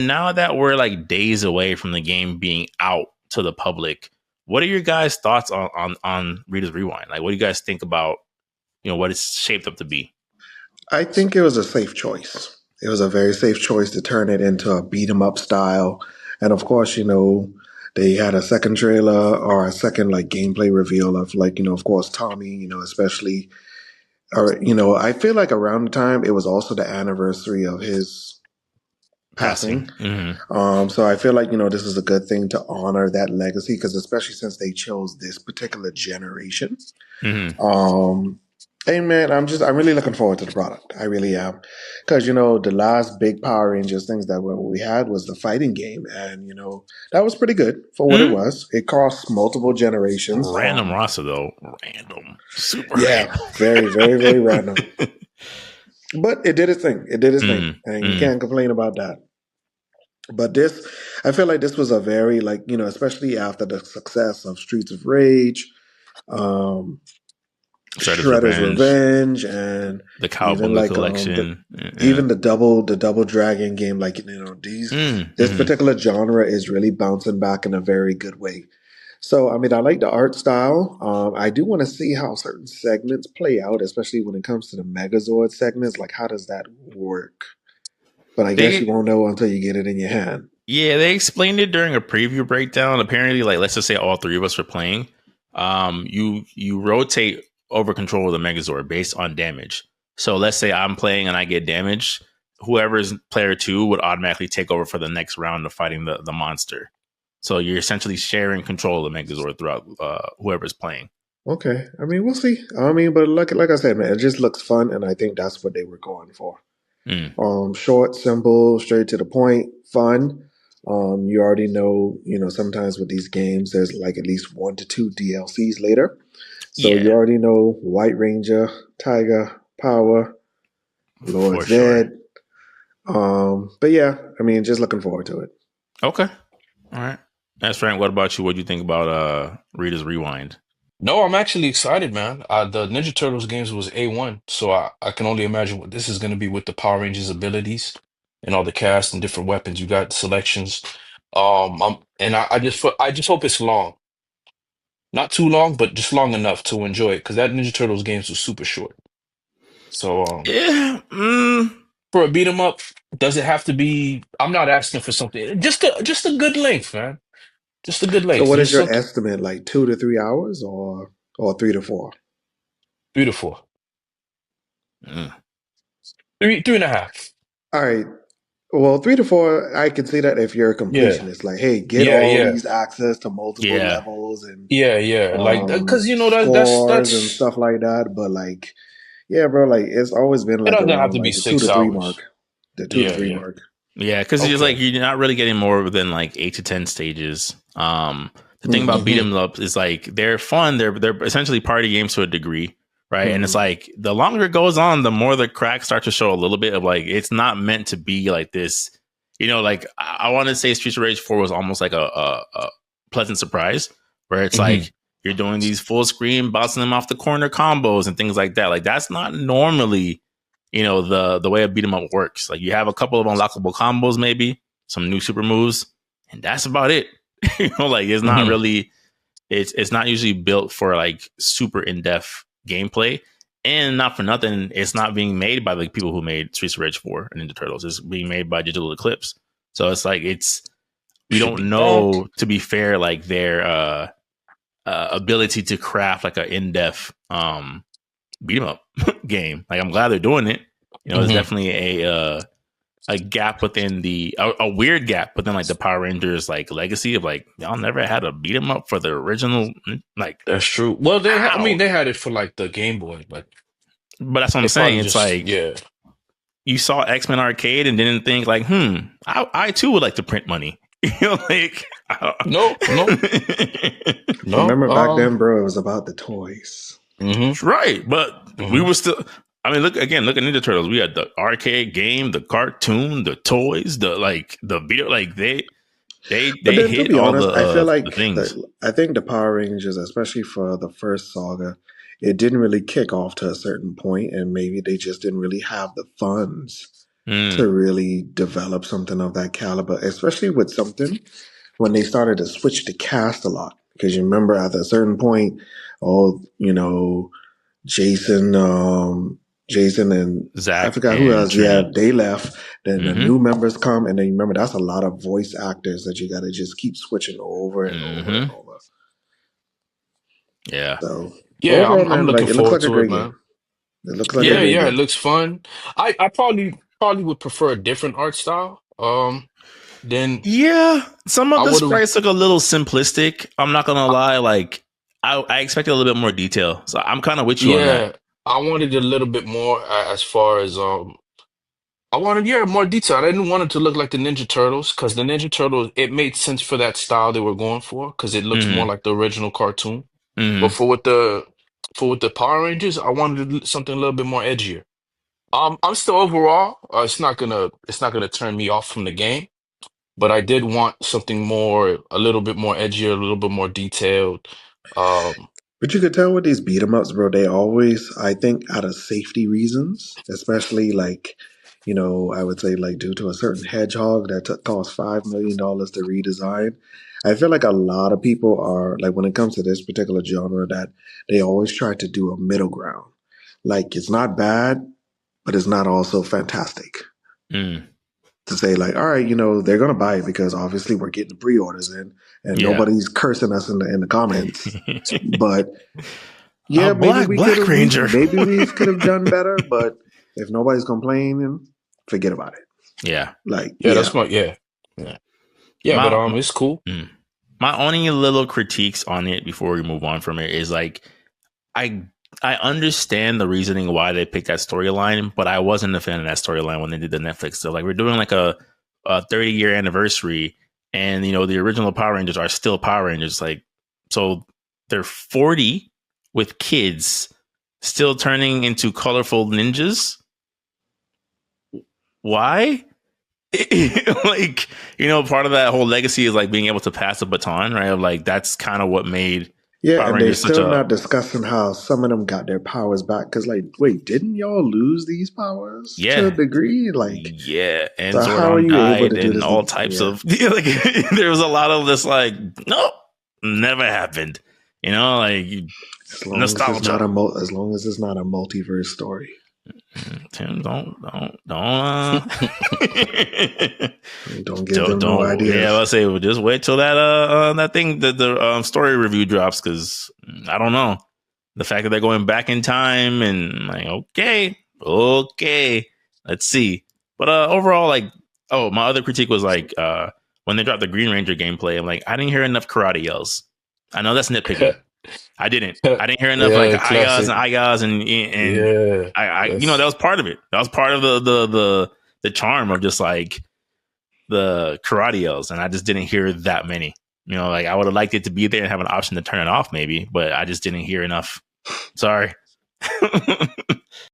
Now that we're like days away from the game being out to the public, what are your guys' thoughts on Rita's Rewind? Like, what do you guys think about what it's shaped up to be? I think it was a safe choice. It was a very safe choice to turn it into a beat 'em up style. And of course, they had a second trailer or a second like gameplay reveal of like, of course, Tommy, especially or I feel like around the time it was also the anniversary of his passing. Passing. Hmm. So I feel like, this is a good thing to honor that legacy because especially since they chose this particular generation. Hmm. Um, Hey man, I'm really looking forward to the product. I really am, because the last big Power Rangers things that we had was the fighting game, and that was pretty good for what it Hmm. was. It crossed multiple generations. Random roster though, random, super Yeah, random. very, very, very random, but it did its thing. It did its thing, Mm, and you mm. can't complain about that. But this, I feel like this was a very like especially after the success of Streets of Rage, um, Shredder's Shredder's Revenge, Revenge, and the even Cowabunga like the Collection. Yeah. even the double dragon game, like these Mm, this mm. particular genre is really bouncing back in a very good way. So I mean, I like the art style. I do want to see how certain segments play out, especially when it comes to the Megazord segments. Like, how does that work? But I guess you They won't know until you get it in your hand. Yeah, they explained it during a preview breakdown. Apparently, like let's just say all three of us were playing. You rotate over control of the Megazord based on damage. So let's say I'm playing and I get damaged. Whoever's player two would automatically take over for the next round of fighting the monster. So you're essentially sharing control of the Megazord throughout whoever's playing. Okay, I mean, we'll see. I mean, but like I said, man, it just looks fun, and I think that's what they were going for. Mm. Short, simple, straight to the point, fun. You already know, sometimes with these games, there's like at least 1 to 2 DLCs later. So you Yeah, already know White Ranger, Tiger, Power, Lord for sure. Zed. But yeah, I mean, just looking forward to it. Okay, all right. That's Frank. What about you? What do you think about Rita's Rewind? No, I'm actually excited, man. The Ninja Turtles games was A1, so I can only imagine what this is going to be with the Power Rangers abilities and all the cast and different weapons. You got selections. I just hope it's long, not too long, but just long enough to enjoy it because that Ninja Turtles games was super short. So Yeah. for a beat 'em up, does it have to be? I'm not asking for something. Just a good length, man. Just a good So length. what is Just your something estimate? Like 2 to 3 hours or 3 to 4? beautiful. Mm. Three and a half. All right. Well, 3 to 4, I can see that if you're a Yeah. completionist. Like, hey, get Yeah, all yeah. these access to multiple Yeah. levels and Yeah, yeah, like because scores and that's stuff like that. But like, yeah, bro, like it's always been it like doesn't have around to be like the two to six three mark. hours. The two to Yeah, three yeah. mark. Yeah, because it's like Okay. you're not really getting more than like 8 to 10 stages. The thing about beat Hmm. 'em ups is like they're fun. They're essentially party games to a degree, right? And it's Hmm. like the longer it goes on, the more the cracks start to show a little bit of like it's not meant to be like this. Like I want to say Streets of Rage 4 was almost like a pleasant surprise, where it's Hmm. like you're doing these full screen bouncing them off the corner combos and things like that. Like that's not normally the way a beat 'em up works. Like you have a couple of unlockable combos, maybe some new super moves, and that's about it. Like it's not Hmm. really it's not usually built for like super in-depth gameplay. And not for nothing, it's not being made by the people who made Streets of Rage 4 and Ninja Turtles. It's being made by Digital Eclipse. So it's like we Should be don't back. know, to be fair, like their ability to craft like an in-depth beat 'em up game. Like I'm glad they're doing it. It's Hmm. definitely a gap within a weird gap within like the Power Rangers like legacy of like y'all never had a beat 'em up for the original, like That's true. Well, I mean, how? they had it for like the Game Boy, but But that's what I'm they saying. probably It's just like yeah. you saw X-Men Arcade and didn't think like, I too would like to print money. Like No, no, no. Remember back then, bro, it was about the toys. Hmm. right. But we Hmm. were still. I mean, look at Ninja Turtles. We had the arcade game, the cartoon, the toys, the video. Like But they then, to hit be all honest, I feel the like things. I think the Power Rangers, especially for the first saga, it didn't really kick off to a certain point, and maybe they just didn't really have the funds. to Mm, really develop something of that caliber, especially with something when they started to switch the cast a lot. Because you remember at a certain point, oh, Jason, Jason and I Zach forgot who and else. Yeah, Trini. they left. Then the Mm-hmm. new members come, and then you remember that's a lot of voice actors that you got to just keep switching over and over and Mm-hmm. over. Yeah. So Yeah, overall, I'm man, looking like it looks forward like a to it, great game. man. It looks like a Yeah, Yeah. great yeah, it game. looks fun. I probably would prefer a different art style. Then Yeah. Some of I the would have. sprites look a little simplistic. I'm not gonna lie. Like I expected a little bit more detail. So I'm kind of with you on that. Yeah, I wanted a little bit more as far as I wanted, yeah, more detail. I didn't want it to look like the Ninja Turtles because the Ninja Turtles, it made sense for that style they were going for because it looks more Mm-hmm. like the original cartoon. But Mm-hmm. for with the Power Rangers, I wanted something a little bit more edgier. I'm still overall, it's not gonna turn me off from the game, but I did want something more, a little bit more edgier, a little bit more detailed. Um, But you could tell with these beat 'em ups, bro, they always, I think, out of safety reasons, especially like, I would say like due to a certain hedgehog that cost $5 million to redesign. I feel like a lot of people are like when it comes to this particular genre that they always try to do a middle ground. Like it's not bad, but it's not also fantastic. Mm. To say like, all right, they're gonna buy it because obviously we're getting the pre-orders in, and Yeah. nobody's cursing us in the comments. But A yeah, maybe black we could Black have Ranger. maybe we could have done better, but if nobody's complaining, forget about it. Yeah. Like, yeah, yeah. that's my yeah, yeah, yeah. But My it's cool. mm. My only little critiques on it before we move on from it is like I I understand the reasoning why they picked that storyline, but I wasn't a fan of that storyline when they did the Netflix. So like we're doing like a 30-year anniversary, and the original Power Rangers are still Power Rangers. Like so they're 40 with kids still turning into colorful ninjas. Why? Like part of that whole legacy is like being able to pass the baton, right? Of like that's kind of what made Yeah, Power and they're Rangers such still a not discussing how some of them got their powers back. Because, like, wait, didn't y'all lose these powers to a yeah. degree? Like, Yeah, and so how are Zordon you able to died, do and this all again? types Yeah, of like. There was a lot of this, like, nope, never happened. Like nostalgia. as long as it's not a multiverse story. Tim, don't Don't give them no yeah, ideas. I'll say, well, just wait till that thing, the story review drops, because I don't know, the fact that they're going back in time, and like, okay, let's see. But overall, like, oh, my other critique was like, when they dropped the Green Ranger gameplay, I'm like, I didn't hear enough karate yells. I know that's nitpicking. I didn't hear enough like Yeah, ayahs and classic. ayahs, and Yeah, I that that's was part of it. That was part of the charm of just like the karate yells, and I just didn't hear that many. Like I would have liked it to be there and have an option to turn it off, maybe, but I just didn't hear enough. Sorry.